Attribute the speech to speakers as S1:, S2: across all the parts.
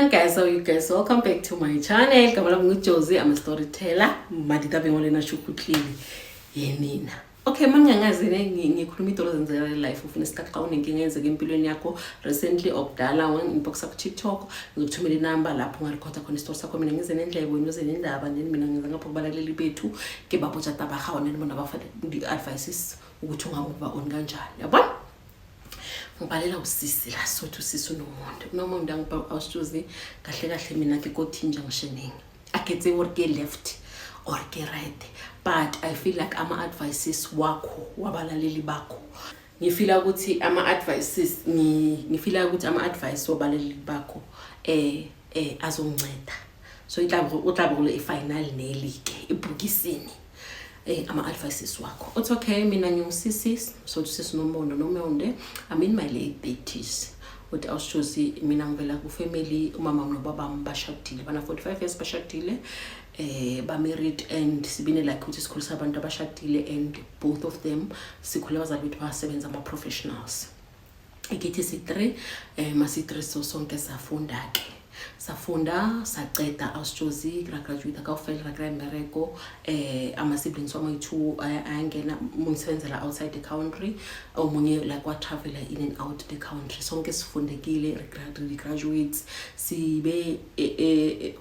S1: And guys, how you guys? Welcome back to my channel. I'm Josie. I'm a storyteller. Madita bengolena shukutlini yenina. Okay, mangangazi ngikhuluma into ezenzeka life ufuna isikhathi xa unenkinga eyenzeka empilweni yakho recently okudala inbox ku TikTok ngikuthumela inamba lapho ungarecorda khona istory sakho mina ngize nendlebe wena uze nendaba then mina ngiza ngapho kubalaleli bethu ke babotha tabaha wena bona bafana advices ukuthi ungakuba on kanjani yabona ngibalela usisi la sothi usisi nomuntu angiba awusijuzi kahle mina ke kothinja ngisheningi akethe worke left or ke right but I feel like ama advices wakho wabalaleli bakho ngifila ukuthi ama advices ngifila ukuthi ama advice wabalaleli bakho azonceda so utlabule ifinal nail ke ibhukisini ama advices wakho it's okay mina ngiyusisi so usisi nomondo nomonde I'm in my late 30s uthi awushozi mina ngivela ku family umama nobaba bashadile bana 45 years bashadile ba married and sibine like ukuthi sikhulisa abantu abashadile and both of them sikhule bazali bethu basebenza ama professionals ikithi si3 masi3 so sonke safunda saceda awusjozi graduate ka ufile mbereko ama siblings wama2 ayangena umsebenzela outside the country omunye like wa travel in and out the country sonke sifundekile graduates sibe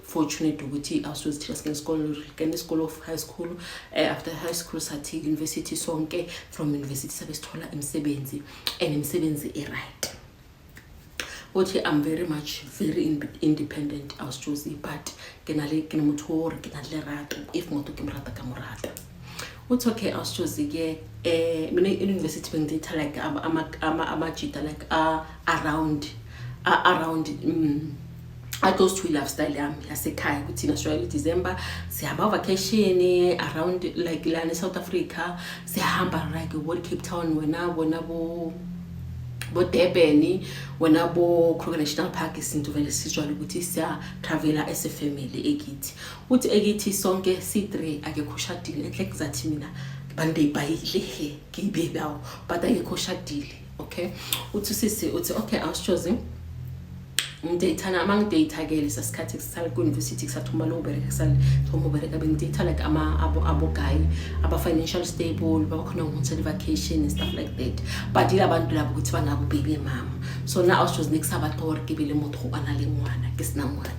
S1: fortunate ukuthi awusjozi thina school of high school after high school sathi university sonke from university sabesithola imisebenzi and imisebenzi right Uthi I'm very independent awusjozi but kenamuthori kenalerato if ngoto kimrata kamurata uthi okay awusjozi ke mina university bengithatha like amajita like around I goes to lifestyle yami yasekhaya ukuthi national December sihamba vacation around like la South Africa sihamba like what Cape Town wena bo Durban wena bo Kruger National Park isinto vele sijwala ukuthi siya travela as a family ekithi uthi ekithi sonke c3 akekushadile enhle kuzathi mina bande bayile he kibe bawo but akekushadile okay uthi sisi uthi okay awushozi ngideyithana amangideyitha ke lesasikhathi sisala ku university kusathuma lo bereka sala thoma bereka bengideyitha like abo guy aba financial stable bakhona ngokuthi vacation and stuff like that but ilabantu labo ukuthi banabo baby mama so now I was next sabator ke bile motho ana le ngwana ke sina ngwana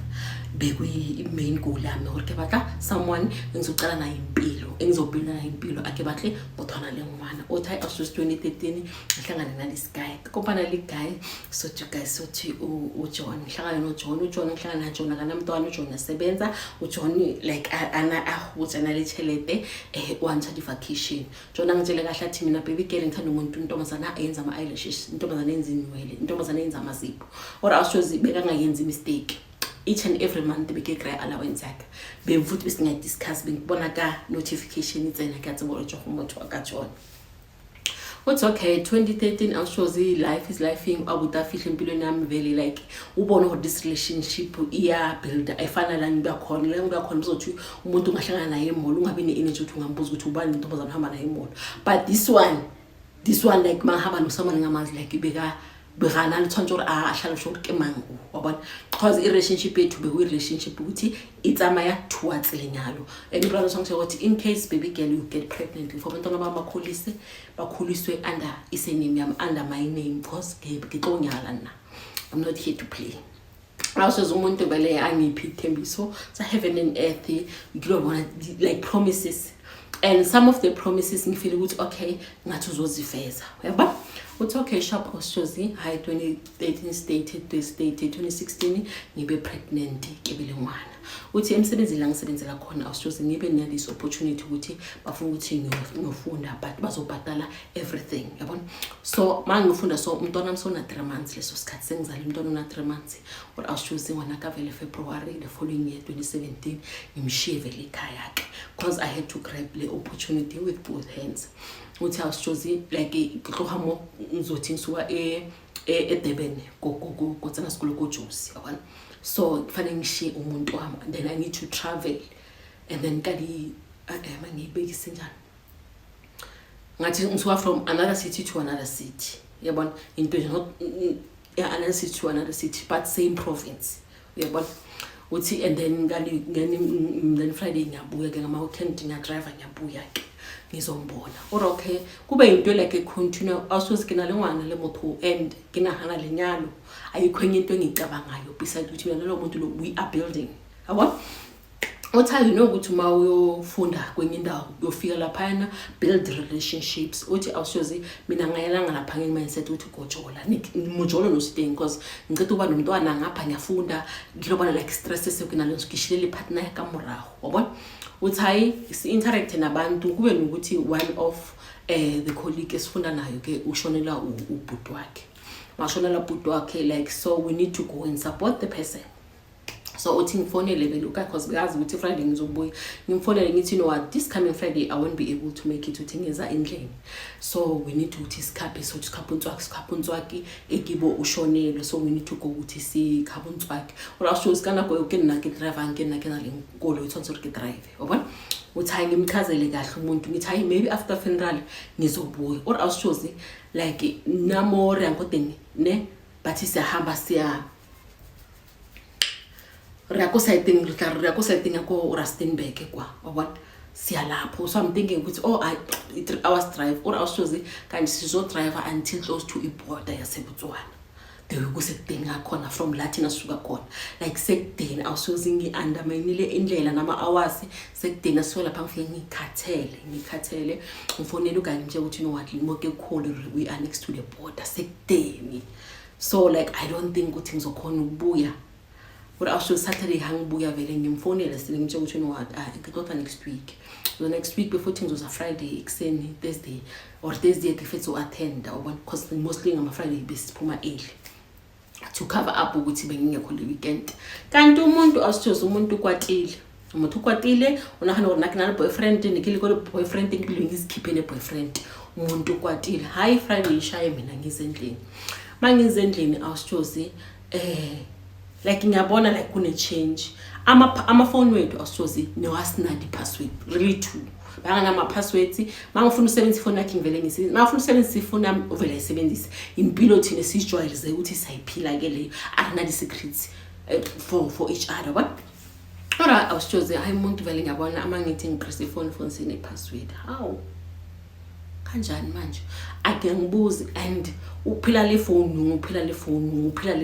S1: bekwi main goal yami hore ke batla someone engizoqala naye impilo engizobuilda naye impilo ake batle bothana le ngwana othi asus 2013 ngihlangana nalesi guy kompana le guy so you guys so thi uJohn ngihlangana noJohn ngihlangana naJohn kanamntwana uJohn yasebenza uJohn like ana uthi anale chelete wancha vacation John angitshele kahle athi mina baby girl ngithanda umuntu intombazana ayenza ama eyelashes intombazana yenza inwele intombazana yenza amazipho or awushozi beka ngayenza mistake each and every month beke cry allowance yakhe bevuthi besinga discuss bengibona ka notification itsena kathi bo uJohn umuntu akaJohn What's okay 2013 awushozi life is lifing abutafihla empilweni yami vele like ubona ukuthi this relationship iya build ayifana la ngibakhona bizothi umuntu ungahlangana naye emall ungabe ne energy ukuthi ungambuza ukuthi ubani intombazana uhamba naye emall but this one like mahamba nosomeone ngamazi like ibeka begana lithonjora ahlala short ke mangu wabona because I relationship yethu be relationship ukuthi itsamaya towards lenyalo and brother sonke ukuthi in case baby girl you get pregnant for abantwana bakhuliswe under isename yami under my name because ngixonyala na I'm not here to play also umuntu bele angiphi ithembiso sa heaven and earth ngilobona like promises and some of the promises ngifeel ukuthi okay ngathi uzozifeza yaba uthi okay sharp awushozi high 2013 stated 2016 ngibe pregnant kebele ngwana uthi emsebenzini la ngisebenzela khona awushozi ngibe nalesi opportunity ukuthi bafuna ukuthi ngiyofunda but bazobhadala everything yabona so mangifunda so umntwana wami sona 3 months leso sikhathi sengizala umntwana una 3 months or awushozi ngwana ka vele February the following year 2017 ngimshiye vele ekhaya yakhe because I had to grab the opportunity with both hands uthi awushozi like ihlohamo ngizothi ngisuka eDurban go tsana school go Josi yabona so kufanele ngishiye umuntu wami then I need to travel and then kali mangibekise njani ngathi ngisuka from another city to another city yabona into not another city to another city but same province uyabona uthi and then Friday ngiyabuya ke ngama weekend ngiyadrive ngiyabuya ke ngizombona or okay kube into like a continue awusoze ke nalengwana le motho and kinahana lenyalo ayikho enye into engicabangayo beside ukuthi mina lo muntu lo we are building yabona uthi ukuthi uma uyofunda kwenye indawo uyofika lapha build relationships uthi awusoze mina ngayelanga lapha ngimindset ukuthi gojola ngimujolo no staying because ngicela uba nomntwana ngapha ngiyafunda ngilobana like stress sekunalo ngishilele partner yakamuraho wabona uthi interact nabantu kube nokuthi one of the colleague esifunda nayo ke ushonela ubhuti wakhe mashonela ubhuti wakhe like so we need to go and support the person. So uthi ngifonele beluka because beyazi ukuthi Friday ngizobuya ngimfonele ngithi no what this coming Friday I won't be able to make it uthi ngeza endlini so we need to uthi sikhaphe so sikhaphuntswaki ekibo ushonele so we need to go uthi sikhaphuntswaki ora sho sikana go ke nna ke driver ngena ke na le nkolo ithonso ke drive yabona uthi ngimchazele kahle umuntu ngithi hayi maybe after funeral ngizobuya or awushozi like namore ankodeni ne bathi siyahamba siya Rako sighting yako Rustenburg kwa wabona siya lapho so I'm thinking ukuthi oh 3 hours drive or awusoze kanti sizo driver until close to iborder yaseBotswana the kusekudinga khona from Latin asuka khona like sekudeni awusoze ngiundermineile indlela nama hours sekudeni so lapha ngifike ngikhathele ngifonela ukanye nje ukuthi no what limoke call we are next to the border sekudeni so like I don't think ukuthi ngizokhona ukubuya. But also Saturday hangibuya vele ngimfonela sile ngitsho ukuthi no what ngixoxa next week. So next week before things was a Friday ekseni Thursday or Thursday ke fethu attend because mostly ngama Friday besiphuma early to cover up ukuthi bengingekho le weekend. Kanti umuntu awusithoza umuntu kwatile. Umuntu kwatile unahana unakinala boyfriend nikile ko boyfriend ngilungizikhiphe ne boyfriend. Umuntu kwatile hayi Friday ishaye mina ngizendlini. Mangizendlini awusithozi like ngiyabona like kune change ama phone wethu awusozi newasinadi password really true bangana ama passwords mangifuna usebenzisa ifone yakhe ngivele ngisebenzisa mangifuna usebenzisa ifone yami uvela isebenzisa impilo thina sijwayelize ukuthi sayiphila ke leyo akunadi secrets for each other but ora awusozi hayi umuntu vele ngiyabona amangithi ngipress ifone sine password how kanjani manje ake ngibuze and uphila le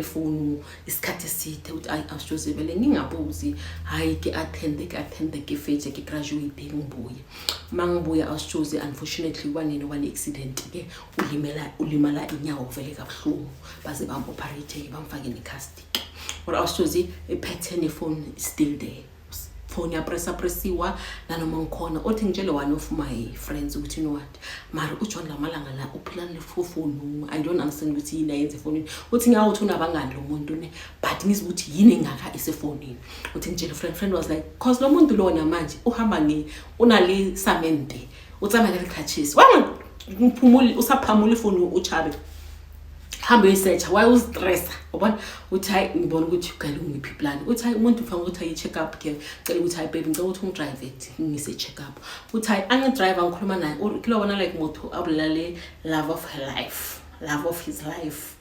S1: phone isikhathi eside uthi awusoze vele ngingabuzi hayi ke attend ke fethe ke graduate ngibuye mangibuya awusoze unfortunately one accident ke ulimala inyawo vele kabuhlungu baze bamoperate bamfake ne cast or awusoze ephethe ne phone still there phone ya pressiwa nanoma ngikhona othi ngitshele one of my friends ukuthi you know what mara uJohn lamalanga la uphila le phone I don't understand ukuthi yini ayenze phone uthi ngawuthi unabangani lo muntu ne but ngizibuthi yini engaka isefonini uthi ngitshele friend was like cause lo muntu lona manje uhamba unale samente utsama ngale crutches wanga ngiphumule usaphamula ifoni uchabe hambe research why was stress ubona uthi hayi ngibona ukuthi ugale ungiphi plan uthi hayi umuntu ufanga ukuthi ayi check up ke cela ukuthi hayi baby ngicela ukuthi ungidrive it ngise check up uthi hayi angi driver ngikhuluma naye ukilo bona like moto abulale love of her life love of his life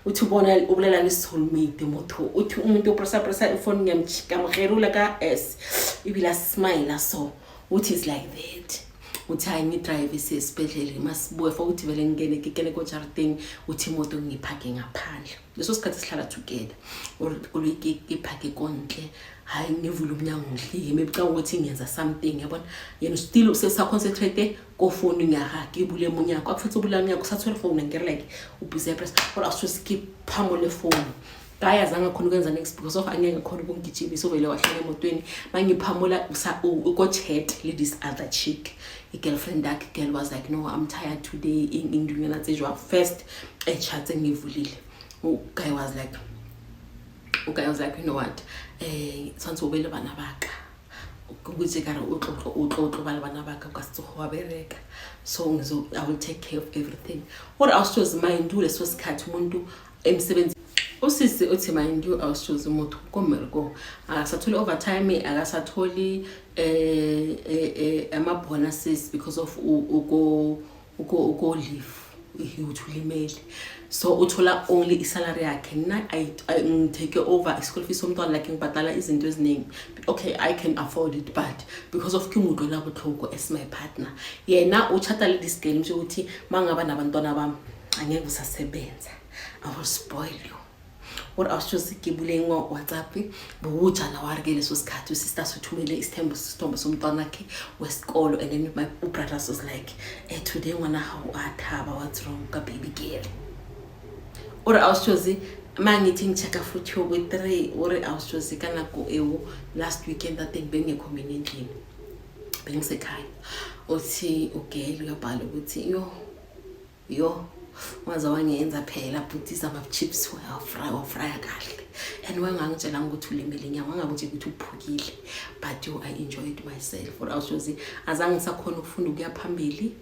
S1: uthi ubona ubulela le soulmate moto uthi umuntu opressa ifone ngiyamgerula ka s ibila smile so what is like that uthi hayi ngidrive isesibedlele masibuye for ukuthi vele ngene ko jardin uthi imoto ngiphake ngaphandle leso sikhathi sihlala together ulike iphake konke hayi ngivula umnyango ngihlike maybe xa ukuthi ngiyenza something yabona yena still usesa concentrate ko phone ngiyahaki ibule emunyako akufuthi ubula ngiyako sathola phone ngere like ubusy press or aso skip phamole phone kaya zanga khona ukwenza next because of angeke khona ukungijima so vele wahlala emotweni mangiphamula uko chat le this other chick girlfriend that girl was like no I'm tired today in doing that sejwa first chat ngivulile guy was like you know what sonto ubele bana baka ukuthi kara uxoxo bana baka kwasithowa bereka so I will take care of everything what else was mind do leso sikhathi umuntu emsebenzi usisi uthi mind you awusoze umuntu komergo akasatholi overtime akasatholi ama bonuses because of uko leave uthi ulimele so uthola only isalary yakhe. Mina I take over school fees somntwana like ngibhadala izinto eziningi. Okay, I can afford it, but because of kimudo la botlhoko as my partner, yena uchata le this game ukuthi mangaba nabantwana bami angeke usasebenza, I will spoil you. What I was just giving WhatsApp, buja na warge leso sikhathi sister sothumele isithembo somntwana wakhe wesikolo, and then my brothers was like, today ngwana how athaba, what's wrong ka baby girl. Or I was just mangithi ngicheka futhi with 3, or I was just kana go ewo last weekend that thing bengekho mina endlini bengisekhaya, uthi ugele uyabhala ukuthi yo waza wangenza phela butisa ama chips wafry kahle, and wangangitshela ukuthi ulimele inyama, wangabe nje ukuthi uphukile, but I enjoyed myself. Or awushozi azange ngisakhona ukufunda ukuya phambili,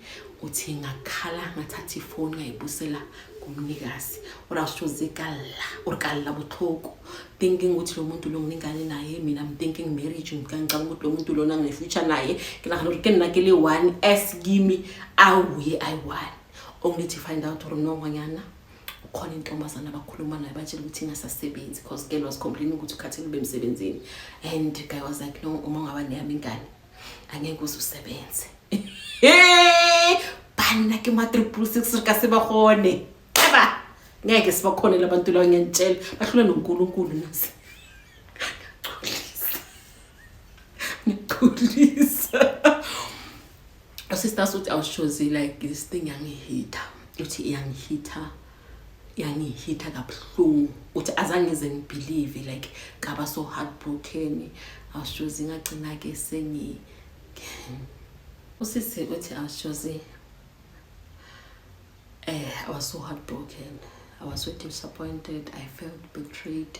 S1: uthi ngakhala ngathatha ifoni ngayibusela kumnikazi. Or awushozi kala buthoko thinking ukuthi lo muntu lo nginingane naye, mina I'm thinking marriage, ngicabanga ukuthi lo muntu lo nangine future naye, ngilahana ukuthi kenakele one as kimi awuye I1, only to find out or no nganyana ukhona intombazana abakhuluma naye batshela ukuthi ngasasebenzi, because girl was complaining ukuthi ukhathele ube emsebenzini, and guy was like, no, uma ngaba neyami ingane angeke usebenze. Bana ke ma 666 ka sebakhone eba ngeke sibakhone labantu lawo ngiyantshela bahlule noNkulunkulu nasi. Ngikholisa sisters uthi awushozi like this thing yangihita, uthi yangihita kabuhlungu, uthi azange ngize ngibelieve like ngaba so heartbroken. Awushozi ngagcina ke sengi usisi uthi awushozi I was so heartbroken, I was so disappointed, I felt betrayed.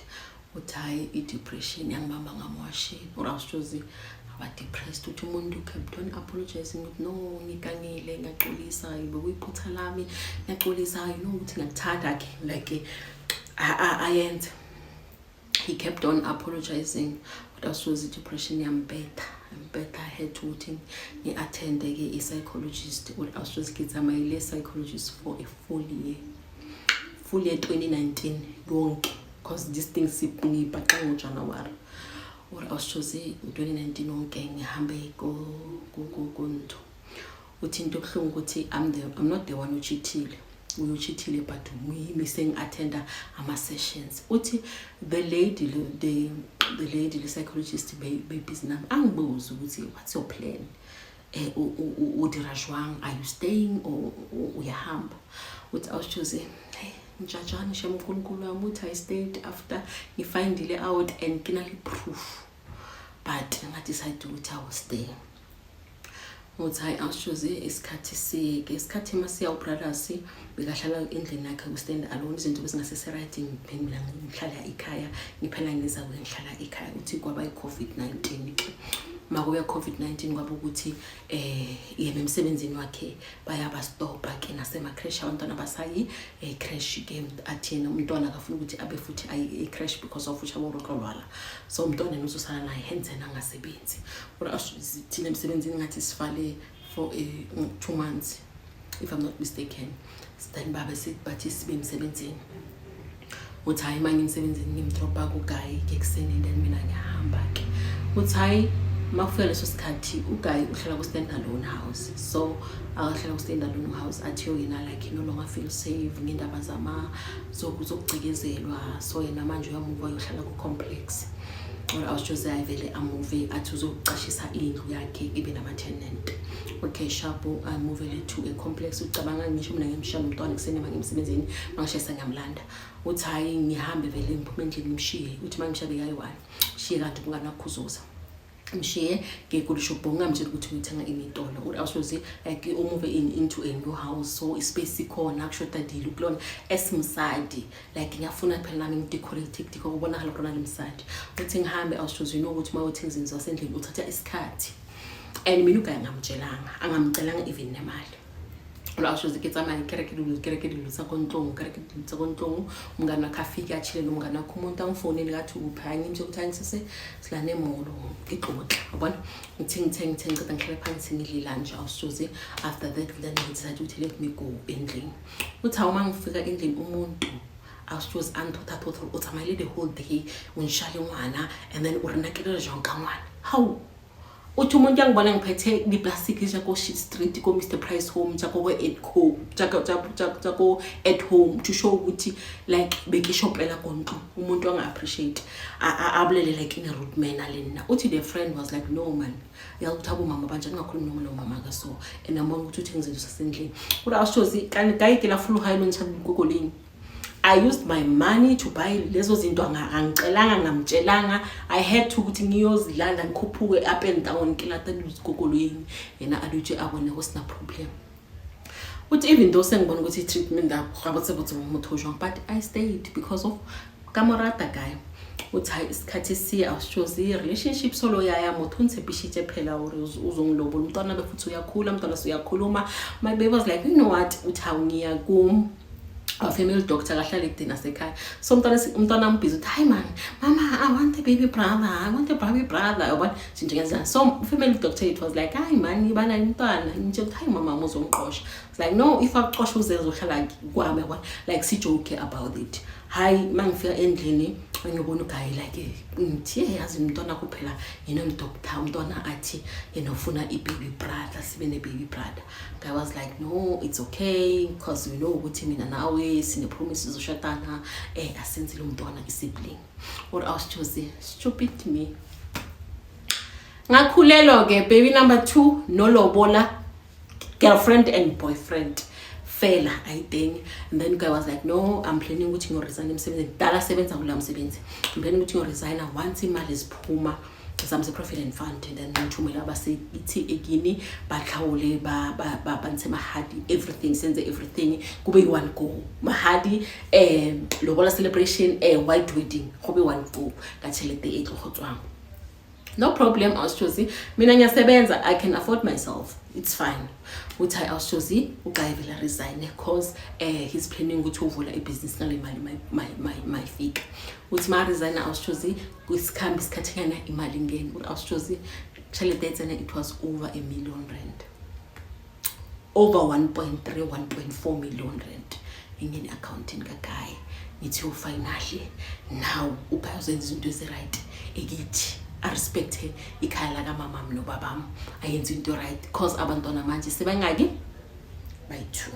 S1: Uthi i-depression yangibamba ngamwashi. Or awushozi aba depressed, uthi umuntu kept on apologizing ukuthi no ngikangile ngaxolisa bekuyiphutha lami ngaxolisa ukuthi ngakuthanda ke like ayenze. He kept on apologizing, but also depression yambetha. I had to attend a psychologist, or also my psychologist for a full year 2019 yonke, because this thing sipni baqanga January. Or also 2019 yonke ngihambe konto uthi into ebuhlungu ukuthi I'm not the one who cheated. We cheated, but we missing attend ama sessions. Uthi the lady the psychologist baby's name angibuza ukuthi what's your plan, udirajwang, are you staying or uyahamba? Uthi awushoze njajana shamkhulunkulu wami uthi I stayed after ngifindile out and kinali proof, but I decided to I will stay. Uthi awushoze isikhathi masiya ubrothers bekahlala endlini yakhe ku stand alone, izinto besingase writing mina ngihlala ekhaya ngiphela ngiza ngihlala ekhaya. Uthi kwaba i-COVID-19 ke makuya COVID-19 kwaba ukuthi yena emsebenzini wakhe bayaba stop ke nasema crash abantwana basayi crash ke athi yena umntwana akafuna ukuthi abe futhi ayi crash because of ushabo rokolwala, so umntwana uzosala naye henze nangasebenzi. Ura thina emsebenzini ngathi sifale for 2 months if I'm not mistaken. Then baba said bathi sibe emsebenzini, uthi hayi manje emsebenzini ngimdropa ku guy ke kuseni, then mina ngihamba ke. Uthi hayi makufika leso sikhathi uGuy uhlala ku stand alone house, so akahlala ku stand alone house athi yena like no longer feel safe ngendaba zama zokugcikelezwa, so yena manje uyamuva uyohlala ku complex. Or awushoze ayivele amuve athi uzokucashisa indlu yakhe ibe nama tenant. Okay shapo amuvele to a complex, ucabanga ngisho mina ngimshaya umntwana kuseni mangemsebenzini mangishayisa ngiyamlanda. Uthi hayi ngihambe vele ngiphume endlini ngimshiye, uthi mangishabe kayi-1 shiye kanti kungana khuzoza mshiye ngekulisho bonga manje ukuthi ngithenga imitolo. Or awushoze like umuve into a new house, so ispace ikhona akushoda deal ukulona esimsadi like ngiyafuna phela nami ngidecorate ukubonakala khona lemsadi. Uthi ngihambe awushoze ukuthi mawuthi ngizinzo wasendlini uthatha isikhathi, and mina uGuy angamtshelanga even nemali. la shows ke tsama ke dilo tsa kontlong mngana kafika chile mngana khumuntu angifone ngathi uphanye nje ukuthi angisese silane molo ke xoxa yabona ngithing ngicela ngihlale phansi ngilila nje shows after that then ngithatha ukuthi let me go endlini uthi awuma ngifika endlini umuntu shows antotha utsamayile the whole day unshale ngwana and then urinakela jonka ngwana how uthi umuntu yangibona ngiphethe iplastic jako shit street ko Mr Price home jako at home to show ukuthi like bekishopela konke umuntu anga appreciate abulele like in a rude manner lena uthi the friend was like no man yakuthaba mama banje ngingakhuluma nomama ka so and ambona ukuthi uthi ngizenza sasendlini ura awushozi kayike la full high loncha ngogolini I used my money to buy lezo zinto angicelanga ngamtshelanga I had to ukuthi ngiyozilanda ngikhuphuke up and down kilata luzigogolweni yena aluthi abone was no problem uthi even though sengibona ukuthi treatment abatsebotse umuthojo but I stayed because of kamorata guy uthi isikhathi siya awushozi relationship solo yaya mothunse bishite phela uri uzongilobola umntwana befuthi uyakhula umntwana uyakhuluma my baby was like you know what uthi awungiya kum a female doctor kahlala ekudina sekhaya so umntwana ambhizi uthi hi man mama I want a baby brother yabona sinje ngenzani so female doctor it was like hi man ibana umntwana nje uthi hi mama uzomqosha it's like no if aqosha uzeza uhlala kwami yabona like si joke about it hi mangifika endlini ngibona ugayi like ngithi yazi umntwana kuphela yena doctor umntwana athi yena ufuna baby brother sibe ne baby brother guy was like no it's okay because we know ukuthi mina nawe sine promises ushadana asenzile umntwana isibling or I was choosing stupid me ngakhulelo ke baby number 2 no lobola girlfriend and boyfriend fela I think and then guy was like no I'm planning ukuthi ngoresign emsebenzini dala sebenza kula msebenzi I'm planning ukuthi ngoresign once imali isiphuma samse provident fund and then ngithumela abase ithi egini bahlawule banse mahadi everything senze everything kube one go mahadi lobola celebration white wedding kube one go ngachelete etlogotswang no problem I was choosing mina ngiyasebenza I can afford myself it's fine uthi I was choosing ugayivela resign because he's planning ukuthi uvula ibusiness ngale mali my fake uthi ma resign I was choosing kusikhambi isikhathana imali ngene I was choosing chale dates and it was over R1 million over 1.3 1.4 million rand ingene accounting kaguy nithi finally now ubayozenza izinto ezi right ekithi I respect ikhaya la kamama no babam ayenza into right because abantwana manje sebangaki bayi2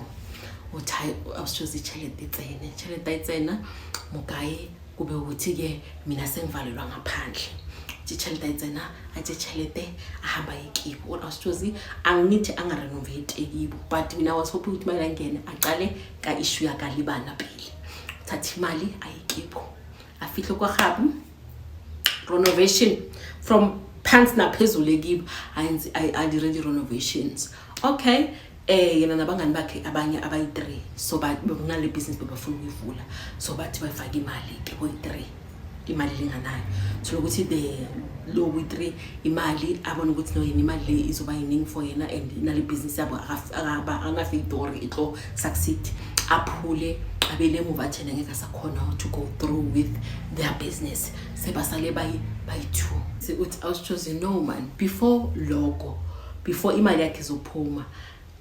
S1: uthi awushozi chelete itsena mugayi kube ukuthi ke mina sengivalelwa ngaphandle chelete itsena athi chelete ahamba ikibo awushozi angithi angarenovate ekibo but mina was hoping ukuthi mali angene aqale ka issue yakalibana phela thatha imali ayikibo afihlo kwa gabu renovation from pants na phezulu ekibo I did renovations okay yena nabangani bakhe abanye abayi3 so kunale business bebafuna ukuyivula so bathi bayifaka imali ke koyi3 imali lenganayo so ukuthi the low with3 imali abona ukuthi no yini imali le izoba yiningi for yena and nale business yabo angafidori itlo succeed aphule abele move athena ngeke sakhona to go through with their business sebasale bayi2 so I was choosing no man before imali yakhe izophuma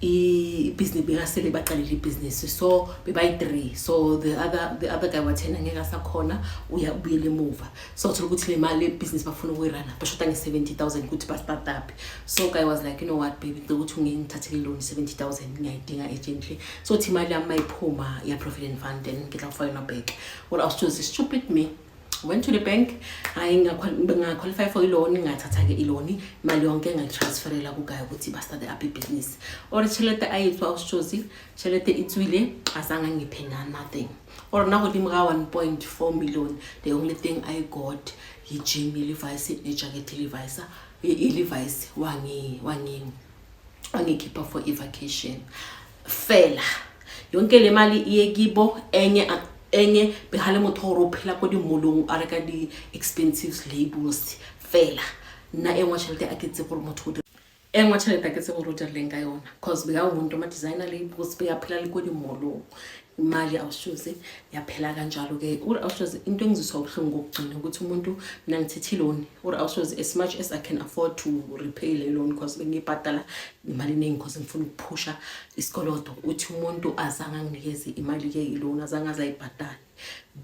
S1: business bekasele baqalile business so bebayi3 so the other guy wathena ngeke sakhona uyabuyele move so uthola ukuthi le mali business bafuna ukuyirana bashoda nge70,000 ukuthi ba start up so guy was like you know what baby ukuthi ngingithathele loan 70,000 ngiyayidinga urgently so thi imali yami mayiphuma ya provident fund then ngitla ufayina back what I was choosing stupid me went to the bank qualify for loan ngathatha ke loan imali yonke ngayitransferela kugaya ukuthi ba start up business or chelete ayithwa ushozi chelete itswile azange ngiphena nothing or now limga 1.4 million the only thing I got yi-gym Levi's ne-jacket Levi's wangikhipha for vacation fela yonke le mali iyekibo enye behale mothoro phela ko di molong a reka di expensive labels fela na engwa chelete a ketse gore motho engwatheleta ke sengoroja lenga yona because beka umuntu ama designer le because beyaphela likweni molo imali awushuze yaphela kanjalo ke uri awushuze into engiziswa ubhlungu ukugcina ukuthi umuntu mina ngithethe loan uri awushuze as much as I can afford to repay le loan because bengibhadala imali eningi because ngifuna ukuphusha isikolodo uthi umuntu azanga nginikeze imali ke iloan azanga azayibhadala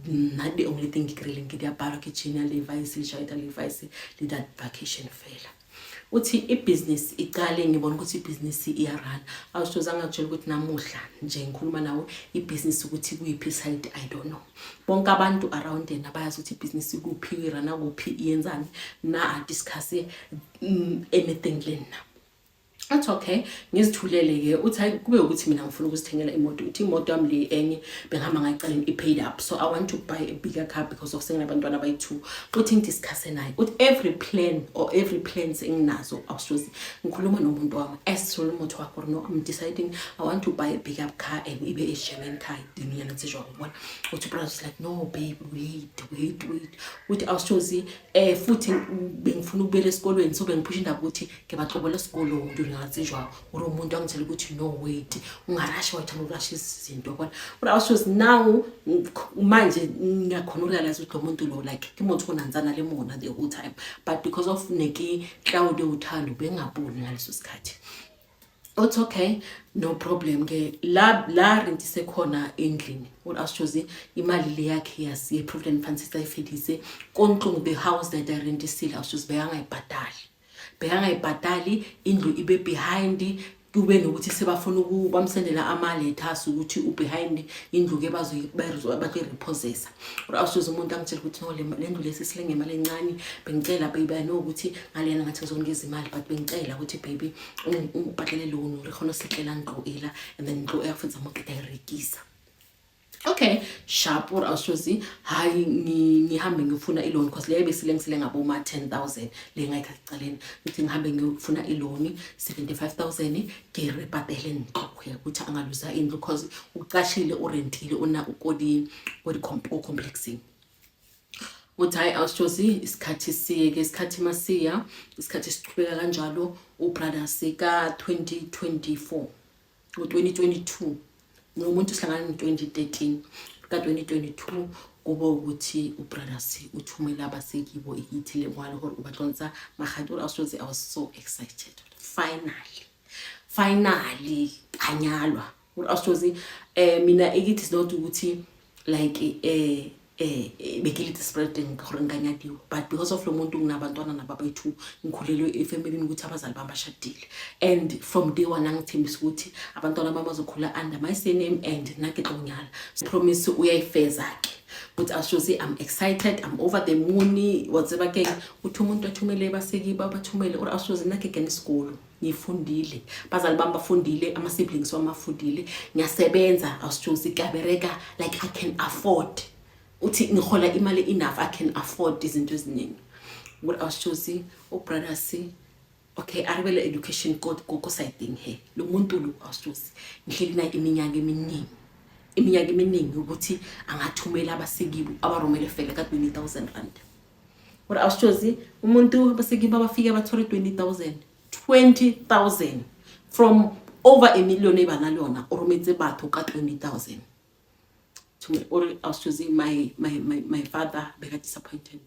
S1: not the only thing ngikrile ngiyabhala ke Gina Levi's lishayita Levi's le that vacation fela uthi ibusiness iqale ngibona ukuthi ibusiness iyarun awusozanga ngitshela ukuthi namuhla nje ngikhuluma nawe ibusiness ukuthi kuyiphi side I don't know bonke abantu around yena bayazi ukuthi ibusiness kuphi irana kuphi yenzani na discuss anything lena That's okay. Ngizithulele ke uthi kube ukuthi mina ngifuna ukusithengela imoto. Uthi imoto yami le enye bengihamba ngayicela paid up. So I want to buy a bigger car because of senginabantwana abayi2. Uthi ngidiscuss naye. Uthi every plan or every plans enginazo awusozi ngikhuluma nomuntu wami. Esithole umuntu wakho no I'm deciding I want to buy a bigger car and ibe a German car. Diminyana tsejwa ngibona. Uthi brothers like no babe wait. Uthi awusozi futhi bengifuna ukubela esikolweni so bengiphusha indaba ukuthi ngibaxobola esikolo ngatsijwa uri umuntu angitshela ukuthi no wait ungarashi wathanda ukurasha izinto yabona but I was now manje ngiyakhona realize ukuthi lo muntu lo like kimothi konanzana lemona the whole time but because of neki cloud uthando bengaboni ngaleso sikhathi It's okay no problem ke la rent isekhona endlini what I chose imali le yakhe yasi Provident Fund sisayifedise konqungu the house that I rent isile I was beyangayibhadali indlu ibe behind kube nokuthi sebafuna ukubamsendela ama-letters ukuthi behind indlu ke bazoyirepossessa awusoze umuntu angitshela ukuthi no le ndlu lesi silenge imali encane bengicela baby I know ukuthi ngalena ngathi ngizonikeza imali but bengicela ukuthi baby ungibhadlele loan rikhona sihlela ngqoela and then ngqo eyafuthi amaqeda irekisa Okay, sharp or awusozi hayi ngihambe ngifuna iloan because le besilengile ngabo ma 10,000 le ngayicaleni ukuthi ngihambe ngifuna iloan 75,000 ngirebhadele ngiqhubeke ukuthi angaluza indlu because uqashile urentile una ukodi complexing uthi hayi awusozi isikhathi siyeke isikhathi masiya isikhathi siqhubeka kanjalo ubrothers ka 2024 u2022 Nomuntu sihlangana ngo2013 ka 2022 kuba ukuthi ubrothers uthumela abasekibo ikithile kwalo ukuthi ubaxonsa mahadura awusoze I was so excited finally anyalwa awusoze mina ikithi is not ukuthi like bekilithi spreading nganyadiwe but because of lo muntu nginabantwana nababayithu ngikhulelwe efamilini ukuthi abazali bambashadile and from day one angithembisa ukuthi abantwana babazokhula under my surname and nakehlonyala so promise uyayifeza ke but ashozi I'm excited I'm over the moon whatever ke uthi umuntu athumele basekiba bathumele or ashozi nakegena isikolo ngifundile bazali bami bafundile ama siblings wami bafundile ngiyasebenza ashozi kabereka like I can afford uthi ngihola imali enough I can afford izinto eziningi what I was choosing brothers okay aribele education code koko siding he lo muntu lo awususi ngihleli na iminyaka eminingi ukuthi angathumela abasekibo abaromele fele ka 20,000 rand what I was choosing umuntu abasekibo abafika bathola 20,000 from over a million ebanalona orometse batho ka 20,000 or I was choosing my father be disappointed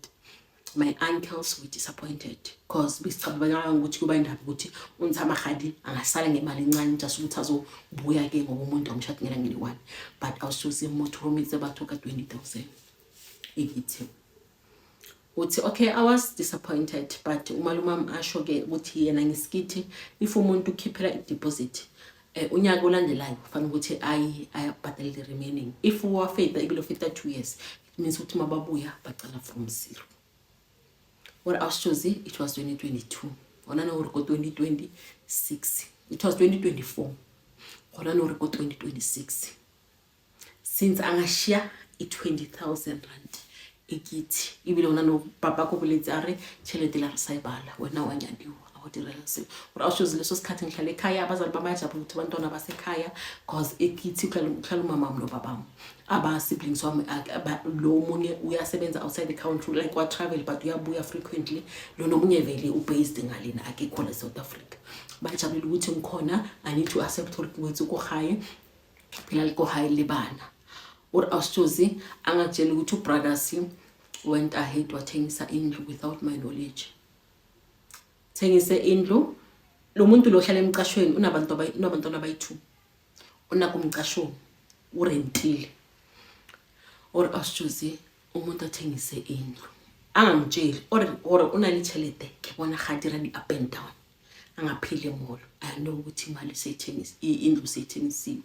S1: my uncles were disappointed because bisicabanga ukuthi kuba indaba ukuthi unthama khadi angasala ngemali encane just ukuthi azobuya ke ngoba umuntu amshadi ngela ngeli1 but I was choosing motor romitse batho ka 20,000 ikithi uthi okay I was disappointed but umalumam asho ke ukuthi yena ngisikithi if umuntu ukhiphela i-deposit unyaka olandelayo kufanele ukuthi ayabhadala the remaining if wafeda ibilo 2 years it means ukuthi mababuya bacala from zero what I was choosing it was 2022 ona no record 2026 it was 2024 ona no record 2026 since angashiya i20,000 rand ikithi ibilo ona no papa ko buletsi are chelete la re saibala wena wanyadiwa direla seo gore a shows leso sikhathi ngihlala ekhaya abazali bami bayajabula ukuthi abantwana basekhaya cause ekithi uhlala umama nobaba aba siblings wami lo munye uyasebenza outside the country like wa travel but uyabuya frequently lo nomunye vele ubased ngalena akekho la South Africa bayajabula ukuthi ngikhona I need to accept ukuthi ko high phela ko high libana or awusozi angatshela ukuthi ubrothers went ahead wathengisa indlu without my knowledge. Thengise indlu lo muntu lo hlala emqashweni unabantwana abayi2 unakumqashweni urentile or awusozi umuntu athengise indlu angangitsheli or unalithelete ngibona khadira di up and down angaphile molo I know ukuthi imali seyithengisa indlu seyithengisiwe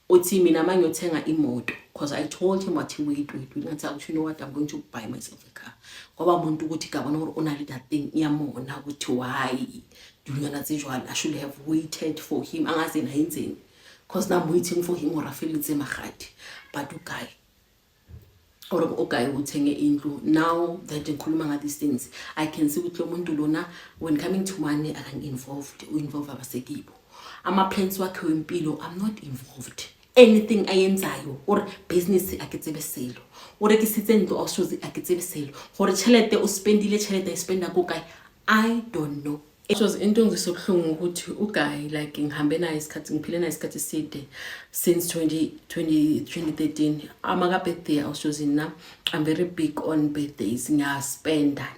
S1: uthi mina mangiyothenga imoto because I told him what wait ngathi you know what I'm going to buy myself a car ngoba umuntu ukuthi kabona gore unali that thing iyamona ukuthi why during ngathi njalo I should have waited for him angaze na yenzeni because I'm waiting for him or I feel it's emagadi but uguy or okay uthenge indlu now that ngikhuluma nga these things I can see ukuthi lo muntu lona when coming to money involve abasekibo ama plans wakhe wempilo I'm not involved anything ayenzayo or business aketsebeselo or ekisitse ntlo awusozi aketsebeselo gore chelete uspendile chelete ispenda ko kae I don't know. It was into ngisobuhlungu ukuthi uguy like ngihambe naye isikhathi ngiphile naye isikhathi eside since 2013 amaka birthday awusozi na I'm very big on birthdays ngiyaspenda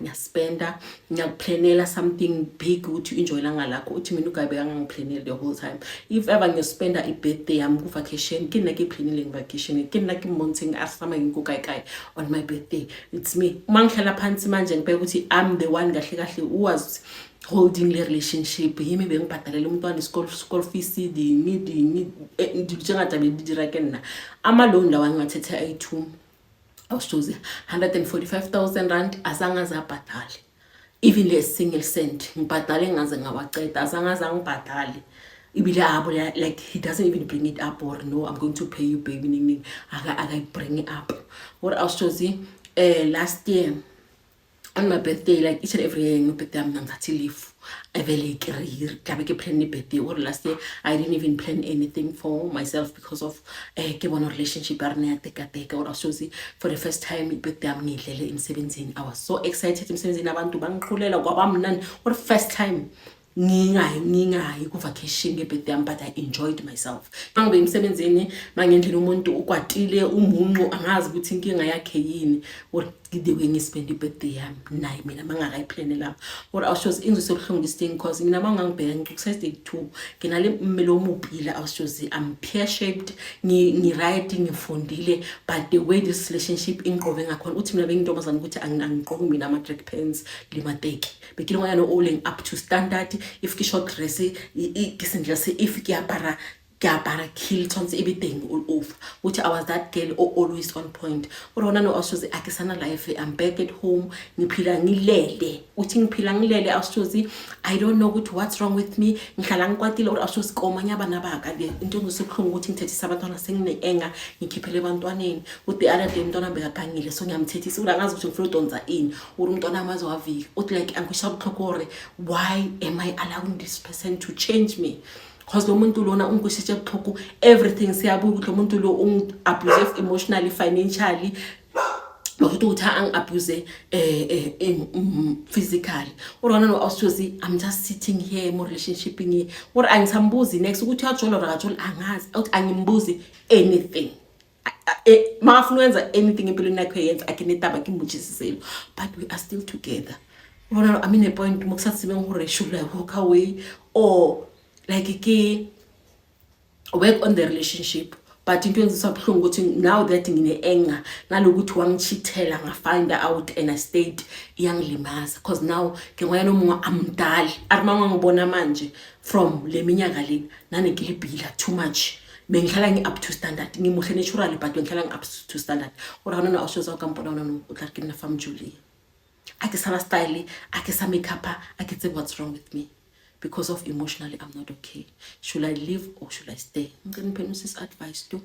S1: ngiyakuplanela something big ukuthi enjoy langa lakho uthi mina uguy bekangangiplanele the whole time if ever ngiyospenda ibirthday yami ku vacation kina ke planele vacation kina ke mountain asama ngikukai on my birthday it's me mangihlala phansi manje ngibeka ukuthi I'm the one kahle who was holding the relationship himi bengibhadalela umntwana school fees dini njengadabe didira kenna amaloni lawa ngathethe ayi2 awusozi 145,000 rand azange zabhadale even le single cent ngibhadale ngaze ngawaceda azange ngibhadale ibile abo like he doesn't even bring it up or no I'm going to pay you baby ning I bring it up what awusozi last year on my birthday like each and every year my birthday I'm ngathi leave I very career kabe ke plan birthday or last year I didn't even plan anything for myself because of ke bona relationship arne ateka or awusozi for the first time birthday I'm ngidlele emsebenzini I was so excited emsebenzini abantu bangiqulela kwabamnani for the first time ngingayi ku vacation ngebirthday but I enjoyed myself mangibe emsebenzini mangendlela umuntu ukwatile umunqo angazi ukuthi inkinga yakhe yini or gidewe ngispend ibirthday yami nayi mina mangakayiplanela or awushows ingisobuhlungu isithing because mina mangangibheka ngikusize 2 nginale mmelo omupila awushows I'm pear shaped ngi right ngifundile but the way this relationship inqobe ngakhona uthi mina bengintombazana ukuthi angiqoki mina ama track pants limateki bekilwa yana all up to standard if ki short dress ikisindlase if Gabara kill tons everything all over. Which I was that girl always on point. Urona no awusozi akesana life I'm back at home ngiphila ngilele. Uthi ngiphila ngilele awusozi I don't know what's wrong with me. Ngihlala ngikwatile or awusozi komanya abana baka le into ngisobuhlungu ukuthi ngithethisa abantwana sengine enga ngikhiphele abantwaneni. Uthi the other day umntwana bekagangile so ngiyamthethisa ulangazi ukuthi ngifuna udonsa ini. Uri umntwana amazi wavika. Uthi like angishaya ubuhlokore why am I allowing this person to change me? Because lo muntu lona ungishitshe buxhoku everything siyabuka ukuthi lo muntu lo abuse emotionally financially ukuthi abuse physically urona no awusozi I'm just sitting here in relationship ngi or angisambuzi next ukuthi uyajola akajola angazi ukuthi angimbuzi anything mafuna wenza anything empilweni yakhe yenza akinetaba kimbujisiselo but we are still together urona I mean a point mokusathi sibe ngureshula walk away or like ke work on the relationship but into engisabuhlungu ukuthi now that ngine anger nalokuthi wangichithela find out and I stayed iyangilimaza because now ngiyoya nomunye amdala arimanga ngibona manje from le minyaka le nane ngilibhila too much bengihlala ngi up to standard ngimuhle naturally but bengihlala ngi up to standard urana no awushoza kampona no utlaki na fam Julie akesana style akesa makeup aketse what's wrong with me because of emotionally I'm not okay. Should I leave or should I stay? I'm going to advice too.